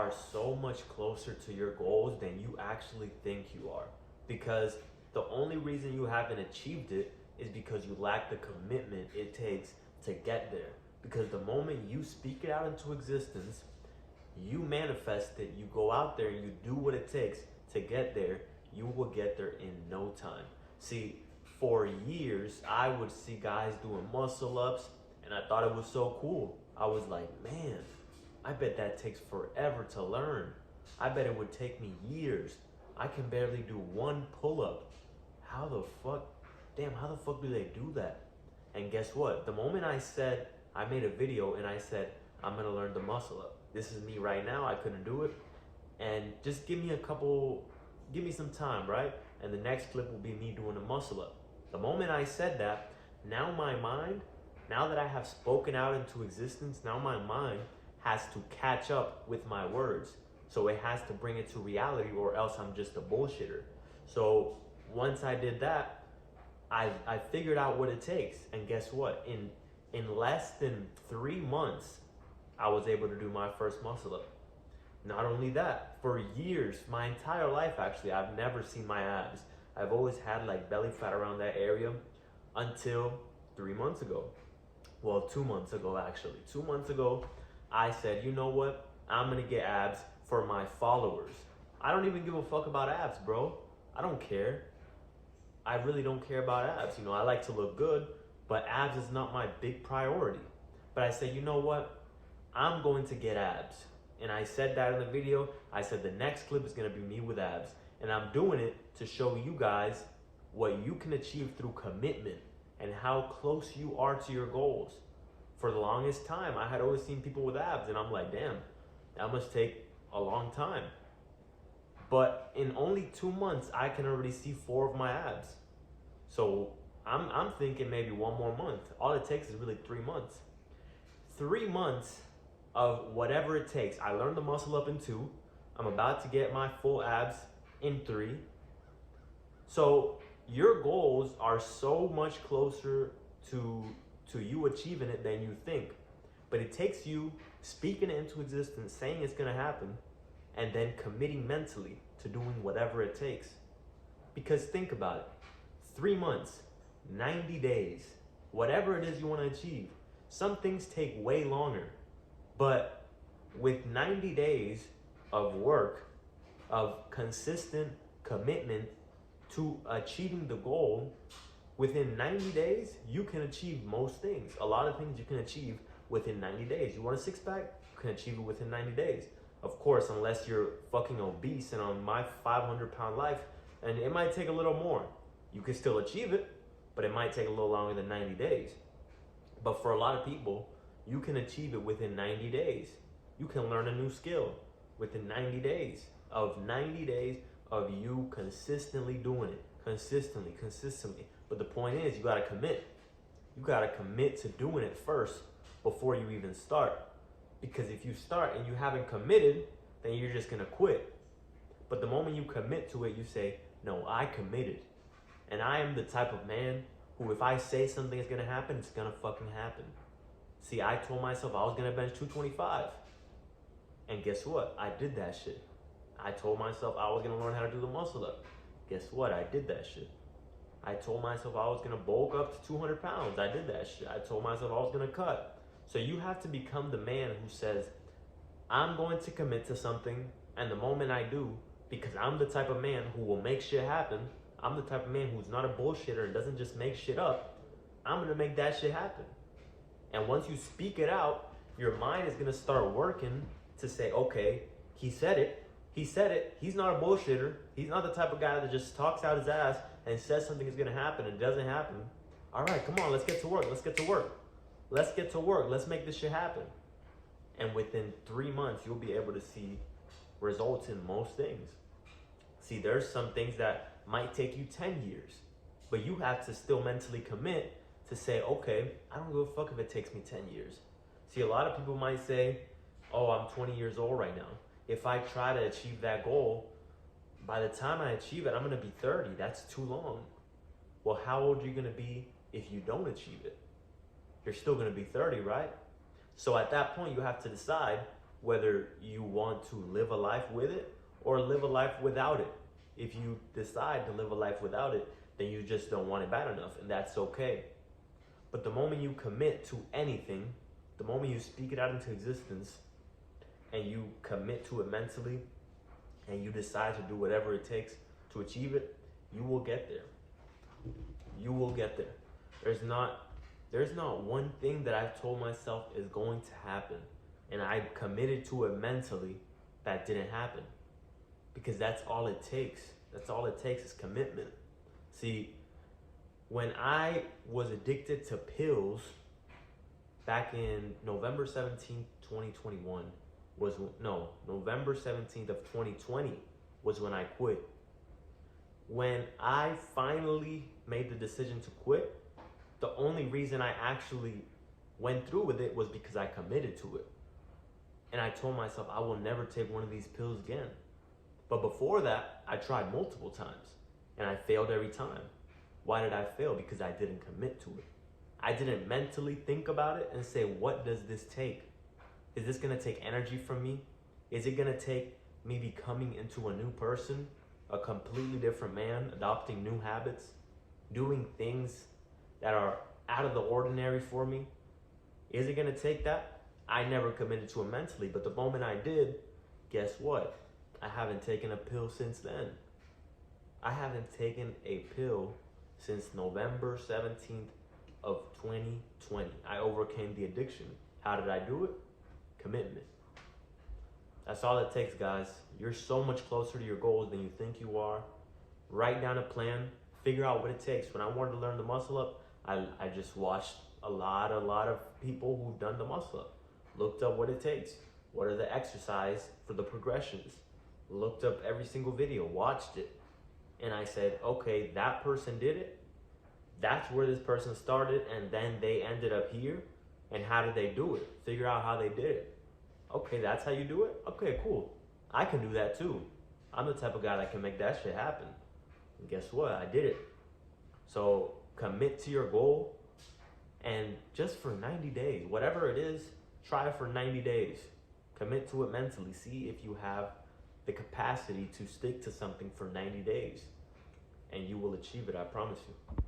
are so much closer to your goals than you actually think you are. Because the only reason you haven't achieved it is because you lack the commitment it takes to get there. Because the moment you speak it out into existence, you manifest it, you go out there and you do what it takes to get there, you will get there in no time. See, for years, I would see guys doing muscle ups and I thought it was so cool. I was like, man, I bet that takes forever to learn. I bet it would take me years. I can barely do one pull up. How the fuck, damn, how the fuck do they do that? And guess what? The moment I made a video and I said, I'm gonna learn the muscle up. This is me right now, I couldn't do it. And just give me some time, right? And the next clip will be me doing a muscle up. The moment I said that, now my mind, now that I have spoken out into existence, now my mind has to catch up with my words. So it has to bring it to reality or else I'm just a bullshitter. So once I did that, I figured out what it takes. And guess what? In less than 3 months, I was able to do my first muscle up. Not only that, for years, my entire life actually, I've never seen my abs. I've always had like belly fat around that area until 3 months ago. Well, 2 months ago actually. 2 months ago, I said, you know what? I'm gonna get abs for my followers. I don't even give a fuck about abs, bro. I don't care. I really don't care about abs. You know, I like to look good, but abs is not my big priority. But I said, you know what? I'm going to get abs. And I said that in the video. I said the next clip is gonna be me with abs. And I'm doing it to show you guys what you can achieve through commitment and how close you are to your goals. For the longest time, I had always seen people with abs and I'm like, damn, that must take a long time. But in only 2 months, I can already see 4 of my abs. So I'm thinking maybe 1 more month. All it takes is really 3 months. 3 months of whatever it takes. I learned the muscle up in 2. I'm about to get my full abs in 3. So your goals are so much closer to you achieving it than you think. But it takes you speaking it into existence, saying it's gonna happen, and then committing mentally to doing whatever it takes. Because think about it, 3 months, 90 days, whatever it is you wanna achieve. Some things take way longer, but with 90 days of work, of consistent commitment to achieving the goal, within 90 days, you can achieve most things. A lot of things you can achieve within 90 days. You want a six pack? You can achieve it within 90 days. Of course, unless you're fucking obese and on my 500-pound life, and it might take a little more. You can still achieve it, but it might take a little longer than 90 days. But for a lot of people, you can achieve it within 90 days. You can learn a new skill within 90 days. Of 90 days of you consistently doing it. Consistently. But the point is, you gotta commit. You gotta commit to doing it first before you even start. Because if you start and you haven't committed, then you're just gonna quit. But the moment you commit to it, you say, no, I committed. And I am the type of man who, if I say something is gonna happen, it's gonna fucking happen. See, I told myself I was gonna bench 225. And guess what? I did that shit. I told myself I was gonna learn how to do the muscle up. Guess what? I did that shit. I told myself I was gonna bulk up to 200 pounds. I did that shit. I told myself I was gonna cut. So you have to become the man who says, I'm going to commit to something, and the moment I do, because I'm the type of man who will make shit happen, I'm the type of man who's not a bullshitter and doesn't just make shit up, I'm gonna make that shit happen. And once you speak it out, your mind is gonna start working to say, okay, he said it. He's not a bullshitter. He's not the type of guy that just talks out his ass and says something is gonna happen and it doesn't happen. All right, come on, let's get to work. Let's make this shit happen. And within 3 months, you'll be able to see results in most things. See, there's some things that might take you 10 years, but you have to still mentally commit to say, okay, I don't give a fuck if it takes me 10 years. See, a lot of people might say, oh, I'm 20 years old right now. If I try to achieve that goal, by the time I achieve it, I'm gonna be 30. That's too long. Well, how old are you gonna be if you don't achieve it? You're still gonna be 30, right? So at that point, you have to decide, whether you want to live a life with it or live a life without it. If you decide to live a life without it, then you just don't want it bad enough, and that's okay. But the moment you commit to anything, the moment you speak it out into existence, and you commit to it mentally, and you decide to do whatever it takes to achieve it, you will get there. You will get there. There's not one thing that I've told myself is going to happen, and I committed to it mentally, that didn't happen. Because that's all it takes. That's all it takes is commitment. See, when I was addicted to pills back in November 17th, 2021, November 17th of 2020 was when I quit. When I finally made the decision to quit, the only reason I actually went through with it was because I committed to it. And I told myself I will never take one of these pills again. But before that, I tried multiple times and I failed every time. Why did I fail? Because I didn't commit to it. I didn't mentally think about it and say, what does this take? Is this gonna take energy from me? Is it gonna take me becoming into a new person, a completely different man, adopting new habits, doing things that are out of the ordinary for me? Is it gonna take that? I never committed to it mentally, but the moment I did, guess what? I haven't taken a pill since then. I haven't taken a pill since November 17th of 2020. I overcame the addiction. How did I do it? Commitment. That's all it takes, guys. You're so much closer to your goals than you think you are. Write down a plan. Figure out what it takes. When I wanted to learn the muscle up, I just watched a lot of people who've done the muscle up. Looked up what it takes. What are the exercise for the progressions? Looked up every single video, watched it. And I said, okay, that person did it. That's where this person started, and then they ended up here. And how did they do it? Figure out how they did it. Okay, that's how you do it? Okay, cool. I can do that too. I'm the type of guy that can make that shit happen. And guess what? I did it. So commit to your goal, and just for 90 days, whatever it is, try it for 90 days. Commit to it mentally. See if you have the capacity to stick to something for 90 days. And you will achieve it, I promise you.